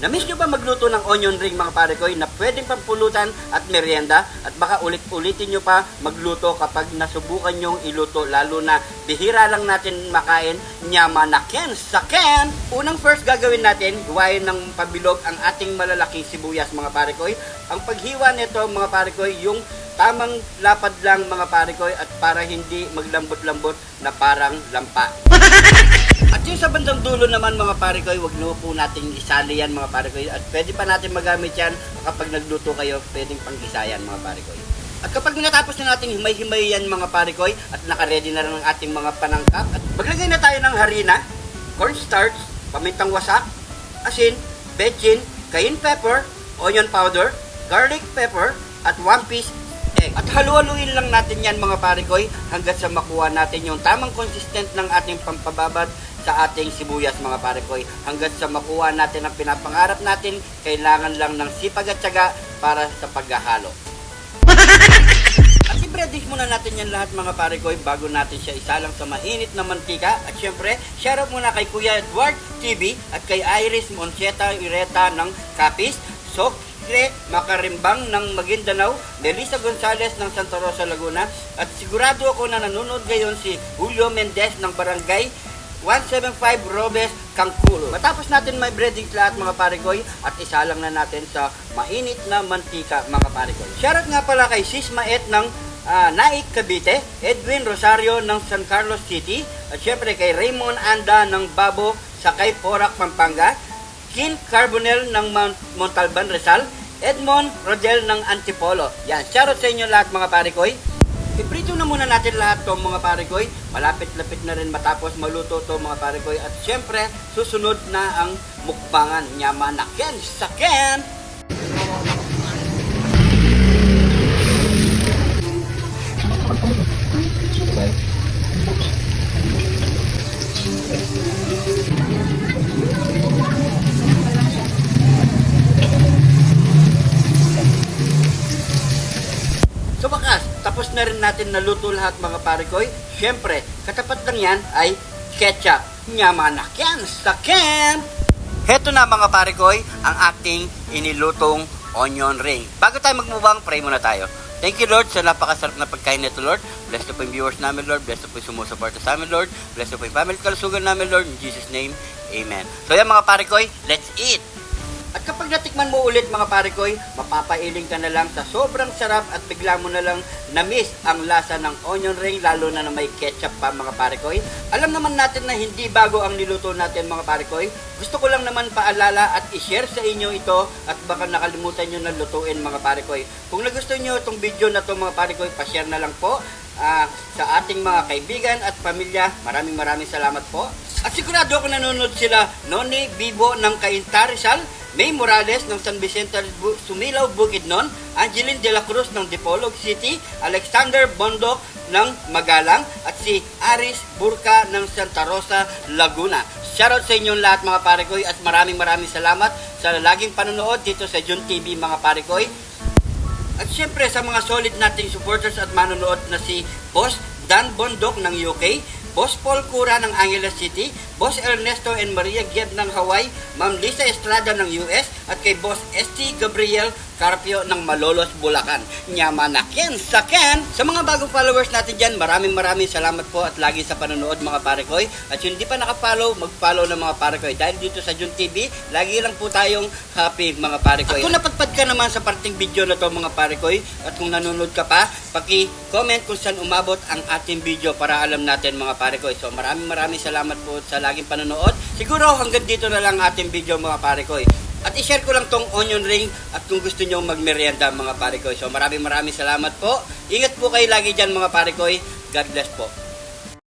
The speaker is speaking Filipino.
Namiss nyo ba magluto ng onion ring mga pare koy na pwedeng pampulutan at merienda? At baka ulit-ulitin nyo pa magluto kapag nasubukan nyong iluto, lalo na bihira lang natin makain, nyamanaken sa ken! Unang first gagawin natin, hiwain ng pabilog ang ating malalaking sibuyas mga pare koy. Ang paghiwa nito mga pare koy, yung tamang lapad lang mga pare koy, at para hindi maglambot-lambot na parang lampa. At yung sa bandang dulo naman mga pare koy, wag na po nating isali yan mga pare koy, at pwede pa natin magamit yan kapag nagluto kayo, pwedeng pang-isa yan mga pare koy. At kapag natapos na nating himay-himay yan mga pare koy, at naka-ready na rin ang ating mga panangkap, at maglagay na tayo ng harina, cornstarch, pamintang wasak, asin, bechin, cayenne pepper, onion powder, garlic pepper, at 1 piece egg. At halu-haluin lang natin yan mga pare koy hanggat sa makuha natin yung tamang consistent ng ating pampababad sa ating sibuyas mga pare koy. Hanggat sa makuha natin ang pinapangarap natin, kailangan lang ng sipag at tiyaga para sa paghahalo. At i-breadish muna natin yan lahat mga pare koy bago natin siya isalang sa mainit na mantika. At syempre, shoutout muna kay Kuya Edward TV at kay Iris Moncheta Ireta ng Capiz, Makarimbang ng Maguindanao, Melissa Gonzales ng Santa Rosa, Laguna, at sigurado ako na nanonood ngayon si Julio Mendez ng Barangay 175 Robes, Cancun. Matapos natin may breading lahat mga pare koy, at isalang na natin sa mainit na mantika mga pare koy. Shoutout nga pala kay Sis Maet ng Naik, Cavite, Edwin Rosario ng San Carlos City, at syempre kay Raymond Anda ng Babo sa kay Porac, Pampanga, Kin Carbonel ng Montalban, Rizal, Edmond Rodel ng Antipolo. Yan, shoutout sa inyo lahat mga pare koy. Iprito na muna natin lahat to mga pare koy. Malapit-lapit na rin matapos maluto to mga pare koy. At syempre, susunod na ang mukbangan. Nyamanaken sa ken! Sa wakas, tapos na rin natin naluto lahat mga pare koy. Syempre, katapat lang yan ay ketchup. Nyamanaken sa ken! Heto na mga pare koy, ang ating inilutong onion ring. Bago tayo magmubang, pray muna tayo. Thank you Lord sa napakasarap na pagkain nito Lord. Bless po yung viewers namin Lord. Bless po yung sumusuporta sa amin Lord. Bless po yung family kalusugan namin Lord. In Jesus name, Amen. So yan mga pare koy, let's eat! At kapag natikman mo ulit mga pare koy, mapapailing ka na lang sa sobrang sarap at bigla mo na lang na-miss ang lasa ng onion ring, lalo na may ketchup pa mga pare koy. Alam naman natin na hindi bago ang niluto natin mga pare koy. Gusto ko lang naman paalala at i-share sa inyo ito, at baka nakalimutan nyo na lutuin mga pare koy. Kung nagustuhan nyo itong video na to mga pare koy, pa-share na lang po sa ating mga kaibigan at pamilya. Maraming salamat po. At sigurado ako nanonood sila Noni Bibo ng Cainta, Rizal, May Morales ng San Vicente Sumilaw, Bukidnon, Angeline de la Cruz ng Dipolog City, Alexander Bondok ng Magalang, at si Aris Burka ng Santa Rosa, Laguna. Shoutout sa inyong lahat mga pare koy, at maraming salamat sa laging panonood dito sa Jun TV mga pare koy. At syempre sa mga solid nating supporters at manonood na si Boss Dan Bondok ng UK, Boss Paul Cura ng Angeles City, Boss Ernesto and Maria Gieb ng Hawaii, Ma'am Lisa Estrada ng US, at kay Boss ST Gabriel Carpio ng Malolos, Bulacan. Nyamanaken sa ken! Sa mga bagong followers natin dyan, maraming salamat po at lagi sa panonood mga pare koy. At yung di pa nakafollow, mag-follow ng mga pare koy. Dahil dito sa Jun TV, lagi lang po tayong happy mga pare koy. At kung napadpad ka naman sa parting video na to mga pare koy, at kung nanonood ka pa, paki-comment kung saan umabot ang ating video para alam natin mga pare koy. So maraming salamat po sa laging panonood. Siguro hanggang dito na lang ating video mga pare koy. At i-share ko lang tong onion ring, at kung gusto nyo magmerienda mga pare koy. So maraming salamat po. Ingat po kayo lagi dyan mga pare koy. God bless po.